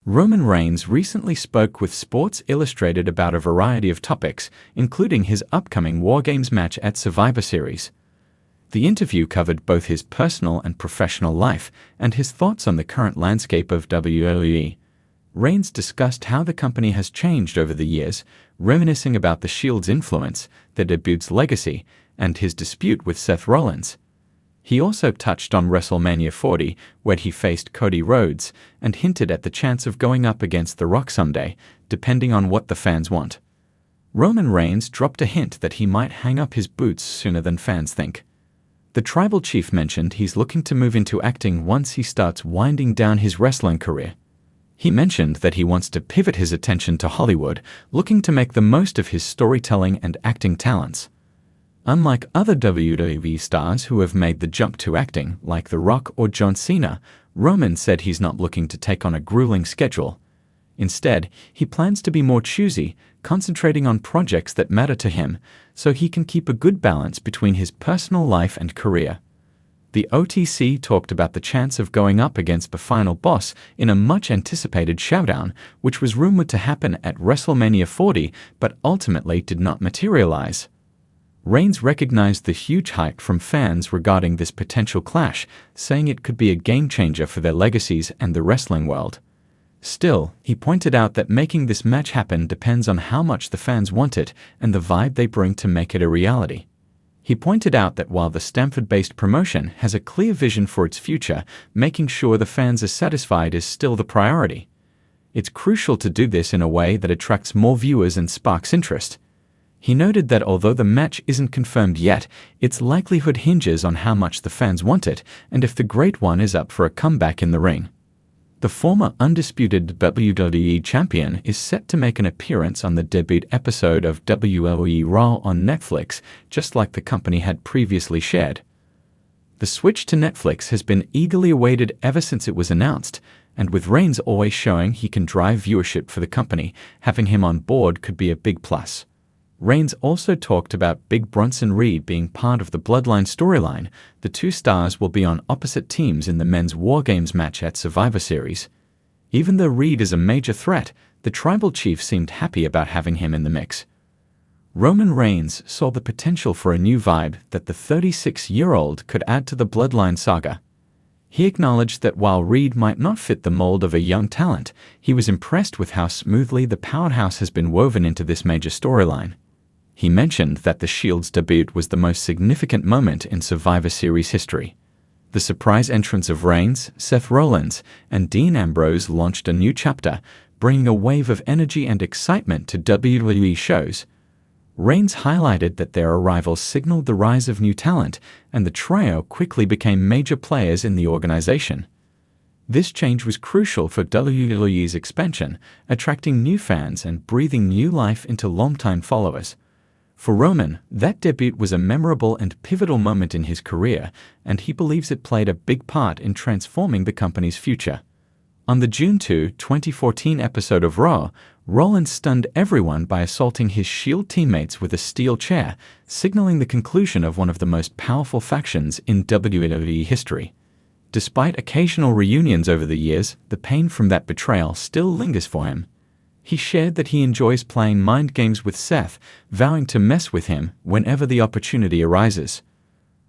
Roman Reigns recently spoke with Sports Illustrated about a variety of topics, including his upcoming War Games match at Survivor Series. The interview covered both his personal and professional life and his thoughts on the current landscape of WWE. Reigns discussed how the company has changed over the years, reminiscing about the Shield's influence, their debut's legacy, and his dispute with Seth Rollins. He also touched on WrestleMania 40, where he faced Cody Rhodes, and hinted at the chance of going up against The Rock someday, depending on what the fans want. Roman Reigns dropped a hint that he might hang up his boots sooner than fans think. The tribal chief mentioned he's looking to move into acting once he starts winding down his wrestling career. He mentioned that he wants to pivot his attention to Hollywood, looking to make the most of his storytelling and acting talents. Unlike other WWE stars who have made the jump to acting, like The Rock or John Cena, Roman said he's not looking to take on a grueling schedule. Instead, he plans to be more choosy, concentrating on projects that matter to him, so he can keep a good balance between his personal life and career. The OTC talked about the chance of going up against the final boss in a much-anticipated showdown, which was rumored to happen at WrestleMania 40 but ultimately did not materialize. Reigns recognized the huge hype from fans regarding this potential clash, saying it could be a game-changer for their legacies and the wrestling world. Still, he pointed out that making this match happen depends on how much the fans want it and the vibe they bring to make it a reality. He pointed out that while the Stamford-based promotion has a clear vision for its future, making sure the fans are satisfied is still the priority. It's crucial to do this in a way that attracts more viewers and sparks interest. He noted that although the match isn't confirmed yet, its likelihood hinges on how much the fans want it and if the Great One is up for a comeback in the ring. The former undisputed WWE champion is set to make an appearance on the debut episode of WWE Raw on Netflix, just like the company had previously shared. The switch to Netflix has been eagerly awaited ever since it was announced, and with Reigns always showing he can drive viewership for the company, having him on board could be a big plus. Reigns also talked about Big Bronson Reed being part of the Bloodline storyline. The two stars will be on opposite teams in the men's War Games match at Survivor Series. Even though Reed is a major threat, the tribal chief seemed happy about having him in the mix. Roman Reigns saw the potential for a new vibe that the 36-year-old could add to the Bloodline saga. He acknowledged that while Reed might not fit the mold of a young talent, he was impressed with how smoothly the powerhouse has been woven into this major storyline. He mentioned that the Shield's debut was the most significant moment in Survivor Series history. The surprise entrance of Reigns, Seth Rollins, and Dean Ambrose launched a new chapter, bringing a wave of energy and excitement to WWE shows. Reigns highlighted that their arrival signaled the rise of new talent, and the trio quickly became major players in the organization. This change was crucial for WWE's expansion, attracting new fans and breathing new life into longtime followers. For Roman, that debut was a memorable and pivotal moment in his career, and he believes it played a big part in transforming the company's future. On the June 2, 2014 episode of Raw, Rollins stunned everyone by assaulting his Shield teammates with a steel chair, signaling the conclusion of one of the most powerful factions in WWE history. Despite occasional reunions over the years, the pain from that betrayal still lingers for him. He shared that he enjoys playing mind games with Seth, vowing to mess with him whenever the opportunity arises.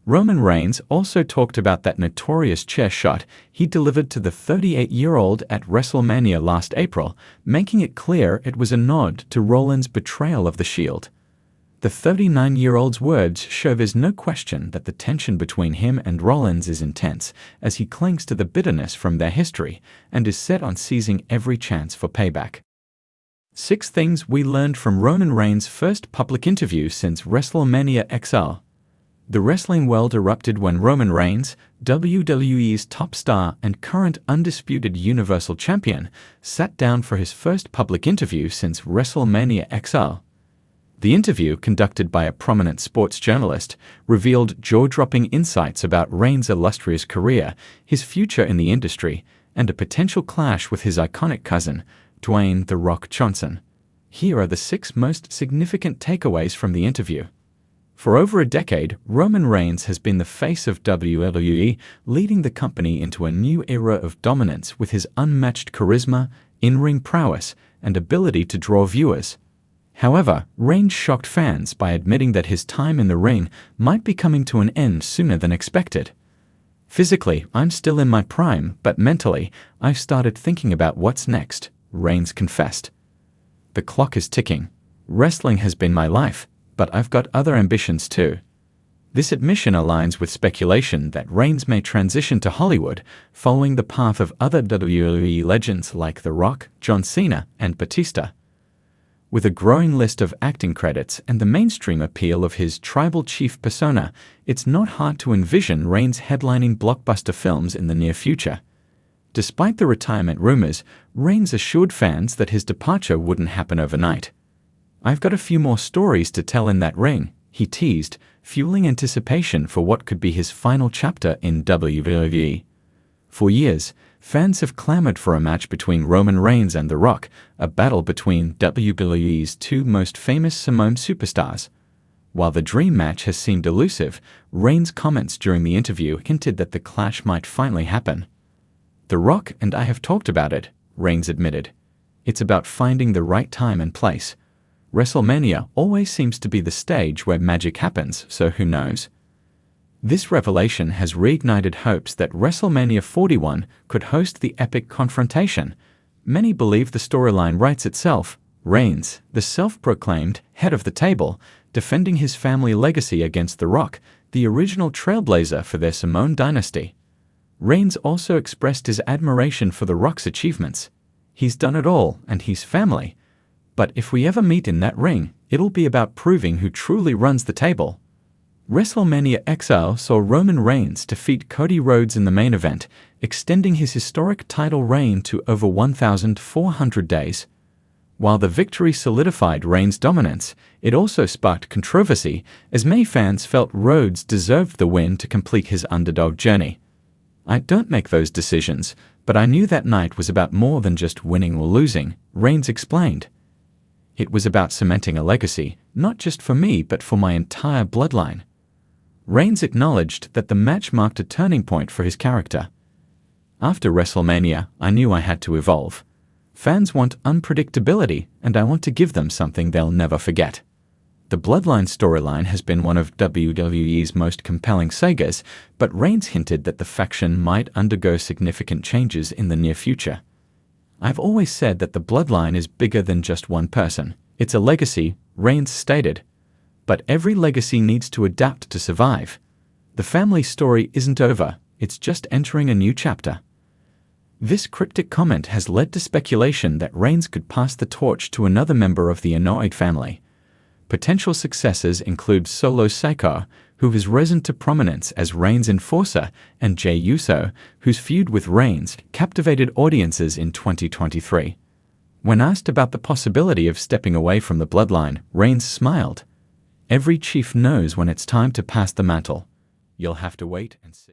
Roman Reigns also talked about that notorious chair shot he delivered to the 38-year-old at WrestleMania last April, making it clear it was a nod to Rollins' betrayal of the Shield. The 39-year-old's words show there's no question that the tension between him and Rollins is intense, as he clings to the bitterness from their history and is set on seizing every chance for payback. 6 things we learned from Roman Reigns' first public interview since WrestleMania XL. The wrestling world erupted when Roman Reigns, WWE's top star and current undisputed Universal Champion, sat down for his first public interview since WrestleMania XL. The interview, conducted by a prominent sports journalist, revealed jaw-dropping insights about Reigns' illustrious career, his future in the industry, and a potential clash with his iconic cousin, Dwayne "The Rock" Johnson. Here are the 6 most significant takeaways from the interview. For over a decade, Roman Reigns has been the face of WWE, leading the company into a new era of dominance with his unmatched charisma, in-ring prowess, and ability to draw viewers. However, Reigns shocked fans by admitting that his time in the ring might be coming to an end sooner than expected. "Physically, I'm still in my prime, but mentally, I've started thinking about what's next," Reigns confessed. "The clock is ticking. Wrestling has been my life, but I've got other ambitions too." This admission aligns with speculation that Reigns may transition to Hollywood, following the path of other WWE legends like The Rock, John Cena, and Batista. With a growing list of acting credits and the mainstream appeal of his tribal chief persona, it's not hard to envision Reigns headlining blockbuster films in the near future. Despite the retirement rumors, Reigns assured fans that his departure wouldn't happen overnight. "I've got a few more stories to tell in that ring," he teased, fueling anticipation for what could be his final chapter in WWE. For years, fans have clamored for a match between Roman Reigns and The Rock, a battle between WWE's two most famous Samoan superstars. While the dream match has seemed elusive, Reigns' comments during the interview hinted that the clash might finally happen. "The Rock and I have talked about it," Reigns admitted. "It's about finding the right time and place. WrestleMania always seems to be the stage where magic happens, so who knows?" This revelation has reignited hopes that WrestleMania 41 could host the epic confrontation. Many believe the storyline writes itself, Reigns, the self-proclaimed head of the table, defending his family legacy against The Rock, the original trailblazer for their Samoan dynasty. Reigns also expressed his admiration for The Rock's achievements. "He's done it all, and he's family. But if we ever meet in that ring, it'll be about proving who truly runs the table." WrestleMania XL saw Roman Reigns defeat Cody Rhodes in the main event, extending his historic title reign to over 1,400 days. While the victory solidified Reigns' dominance, it also sparked controversy, as many fans felt Rhodes deserved the win to complete his underdog journey. "I don't make those decisions, but I knew that night was about more than just winning or losing," Reigns explained. "It was about cementing a legacy, not just for me but for my entire bloodline." Reigns acknowledged that the match marked a turning point for his character. "After WrestleMania, I knew I had to evolve. Fans want unpredictability, and I want to give them something they'll never forget." The Bloodline storyline has been one of WWE's most compelling sagas, but Reigns hinted that the faction might undergo significant changes in the near future. "I've always said that the Bloodline is bigger than just one person. It's a legacy," Reigns stated. "But every legacy needs to adapt to survive. The family story isn't over, it's just entering a new chapter." This cryptic comment has led to speculation that Reigns could pass the torch to another member of the Anoa'i family. Potential successors include Solo Sikoa, who has risen to prominence as Reigns' enforcer, and Jey Uso, whose feud with Reigns captivated audiences in 2023. When asked about the possibility of stepping away from the Bloodline, Reigns smiled. "Every chief knows when it's time to pass the mantle. You'll have to wait and see."